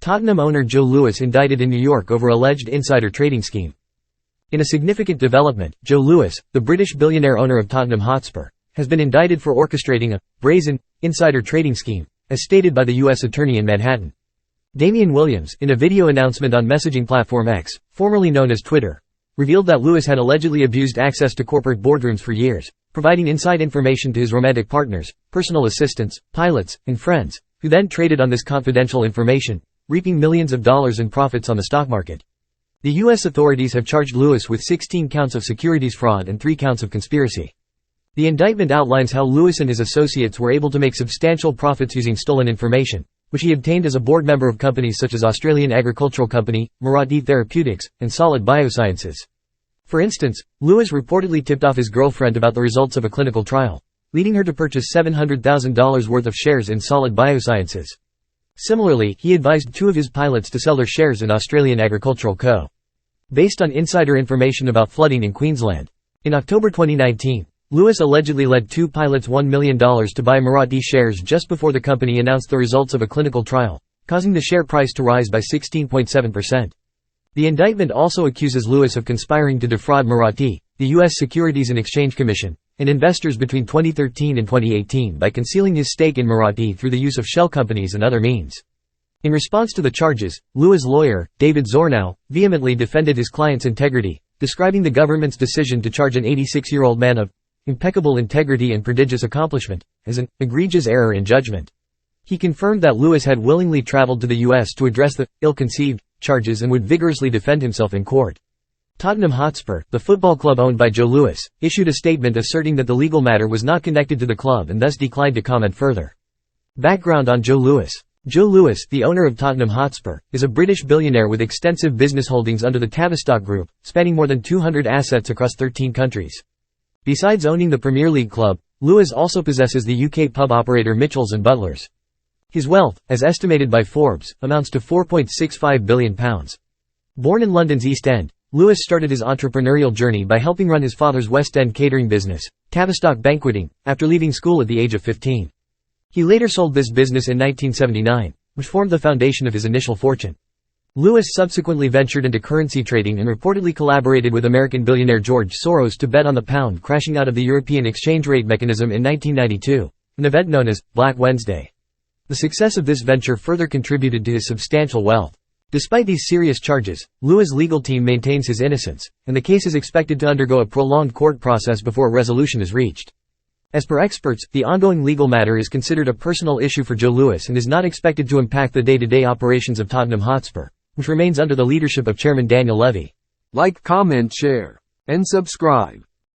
Tottenham owner Joe Lewis indicted in New York over alleged insider trading scheme. In a significant development, Joe Lewis, the British billionaire owner of Tottenham Hotspur, has been indicted for orchestrating a brazen insider trading scheme, as stated by the U.S. Attorney in Manhattan. Damian Williams, in a video announcement on messaging platform X, formerly known as Twitter, revealed that Lewis had allegedly abused access to corporate boardrooms for years, providing inside information to his romantic partners, personal assistants, pilots, and friends, who then traded on this confidential information, reaping millions of dollars in profits on the stock market. The U.S. authorities have charged Lewis with 16 counts of securities fraud and 3 counts of conspiracy. The indictment outlines how Lewis and his associates were able to make substantial profits using stolen information, which he obtained as a board member of companies such as Australian agricultural company, Mirati Therapeutics, and Solid Biosciences. For instance, Lewis reportedly tipped off his girlfriend about the results of a clinical trial, leading her to purchase $700,000 worth of shares in Solid Biosciences. Similarly, he advised 2 of his pilots to sell their shares in Australian Agricultural Co. based on insider information about flooding in Queensland. In October 2019, Lewis allegedly led 2 pilots $1 million to buy Mirati shares just before the company announced the results of a clinical trial, causing the share price to rise by 16.7%. The indictment also accuses Lewis of conspiring to defraud Mirati, the U.S. Securities and Exchange Commission, and investors between 2013 and 2018 by concealing his stake in Mirati through the use of shell companies and other means. In response to the charges, Lewis' lawyer, David Zornow, vehemently defended his client's integrity, describing the government's decision to charge an 86-year-old man of impeccable integrity and prodigious accomplishment as an egregious error in judgment. He confirmed that Lewis had willingly traveled to the U.S. to address the ill-conceived charges and would vigorously defend himself in court. Tottenham Hotspur, the football club owned by Joe Lewis, issued a statement asserting that the legal matter was not connected to the club and thus declined to comment further. Background on Joe Lewis. Joe Lewis, the owner of Tottenham Hotspur, is a British billionaire with extensive business holdings under the Tavistock Group, spanning more than 200 assets across 13 countries. Besides owning the Premier League club, Lewis also possesses the UK pub operator Mitchells and Butlers. His wealth, as estimated by Forbes, amounts to £4.65 billion. Born in London's East End, Lewis started his entrepreneurial journey by helping run his father's West End catering business, Tavistock Banqueting, after leaving school at the age of 15. He later sold this business in 1979, which formed the foundation of his initial fortune. Lewis subsequently ventured into currency trading and reportedly collaborated with American billionaire George Soros to bet on the pound crashing out of the European exchange rate mechanism in 1992, an event known as Black Wednesday. The success of this venture further contributed to his substantial wealth. Despite these serious charges, Lewis' legal team maintains his innocence, and the case is expected to undergo a prolonged court process before a resolution is reached. As per experts, the ongoing legal matter is considered a personal issue for Joe Lewis and is not expected to impact the day-to-day operations of Tottenham Hotspur, which remains under the leadership of Chairman Daniel Levy. Like, comment, share, and subscribe.